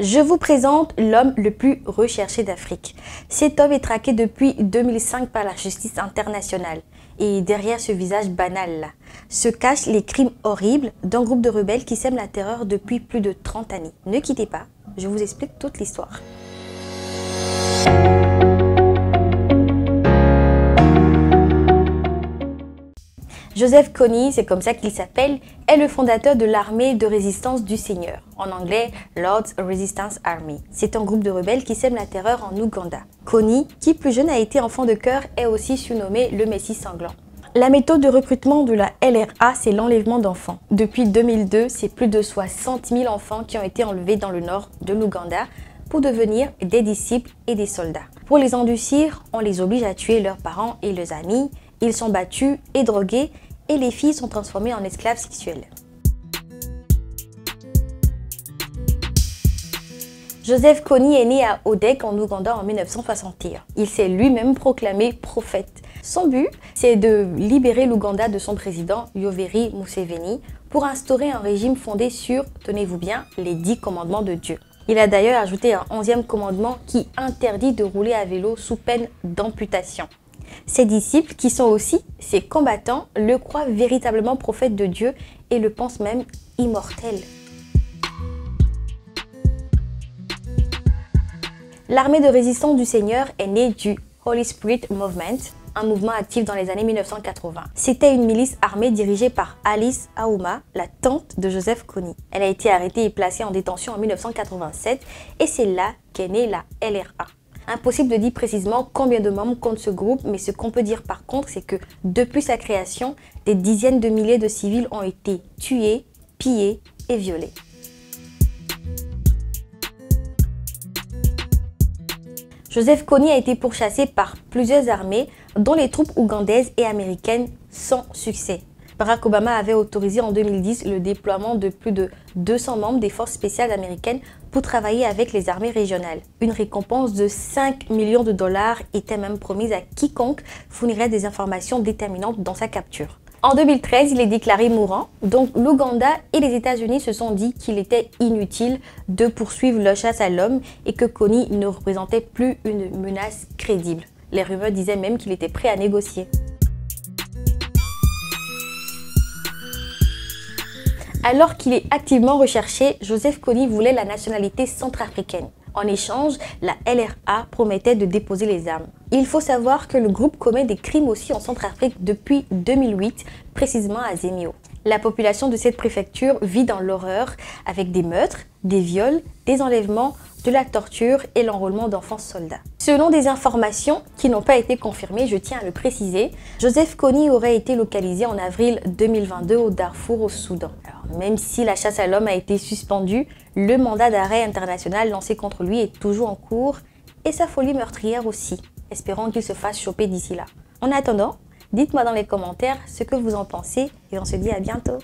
Je vous présente l'homme le plus recherché d'Afrique. Cet homme est traqué depuis 2005 par la justice internationale. Et derrière ce visage banal-là, se cachent les crimes horribles d'un groupe de rebelles qui sème la terreur depuis plus de 30 années. Ne quittez pas, je vous explique toute l'histoire. Joseph Kony, c'est comme ça qu'il s'appelle, est le fondateur de l'armée de résistance du Seigneur, en anglais Lord's Resistance Army. C'est un groupe de rebelles qui sème la terreur en Ouganda. Kony, qui plus jeune a été enfant de cœur, est aussi surnommé le Messie sanglant. La méthode de recrutement de la LRA, c'est l'enlèvement d'enfants. Depuis 2002, c'est plus de 60 000 enfants qui ont été enlevés dans le nord de l'Ouganda pour devenir des disciples et des soldats. Pour les endurcir, on les oblige à tuer leurs parents et leurs amis. Ils sont battus et drogués et les filles sont transformées en esclaves sexuels. Joseph Kony est né à Odek en Ouganda en 1961. Il s'est lui-même proclamé prophète. Son but, c'est de libérer l'Ouganda de son président Yoweri Museveni pour instaurer un régime fondé sur, tenez-vous bien, les 10 commandements de Dieu. Il a d'ailleurs ajouté un 11e commandement qui interdit de rouler à vélo sous peine d'amputation. Ses disciples, qui sont aussi ses combattants, le croient véritablement prophète de Dieu et le pensent même immortel. L'armée de résistance du Seigneur est née du Holy Spirit Movement, un mouvement actif dans les années 1980. C'était une milice armée dirigée par Alice Aouma, la tante de Joseph Kony. Elle a été arrêtée et placée en détention en 1987 et c'est là qu'est née la LRA. Impossible de dire précisément combien de membres compte ce groupe, mais ce qu'on peut dire par contre, c'est que depuis sa création, des dizaines de milliers de civils ont été tués, pillés et violés. Joseph Kony a été pourchassé par plusieurs armées, dont les troupes ougandaises et américaines, sans succès. Barack Obama avait autorisé en 2010 le déploiement de plus de 200 membres des forces spéciales américaines pour travailler avec les armées régionales. Une récompense de 5 millions de dollars était même promise à quiconque fournirait des informations déterminantes dans sa capture. En 2013, il est déclaré mourant, donc l'Ouganda et les États-Unis se sont dit qu'il était inutile de poursuivre leur chasse à l'homme et que Kony ne représentait plus une menace crédible. Les rumeurs disaient même qu'il était prêt à négocier. Alors qu'il est activement recherché, Joseph Kony voulait la nationalité centrafricaine. En échange, la LRA promettait de déposer les armes. Il faut savoir que le groupe commet des crimes aussi en Centrafrique depuis 2008, précisément à Zemio. La population de cette préfecture vit dans l'horreur avec des meurtres, des viols, des enlèvements, de la torture et l'enrôlement d'enfants soldats. Selon des informations qui n'ont pas été confirmées, je tiens à le préciser, Joseph Kony aurait été localisé en avril 2022 au Darfour au Soudan. Alors, même si la chasse à l'homme a été suspendue, le mandat d'arrêt international lancé contre lui est toujours en cours et sa folie meurtrière aussi. Espérons qu'il se fasse choper d'ici là. En attendant, dites-moi dans les commentaires ce que vous en pensez et on se dit à bientôt.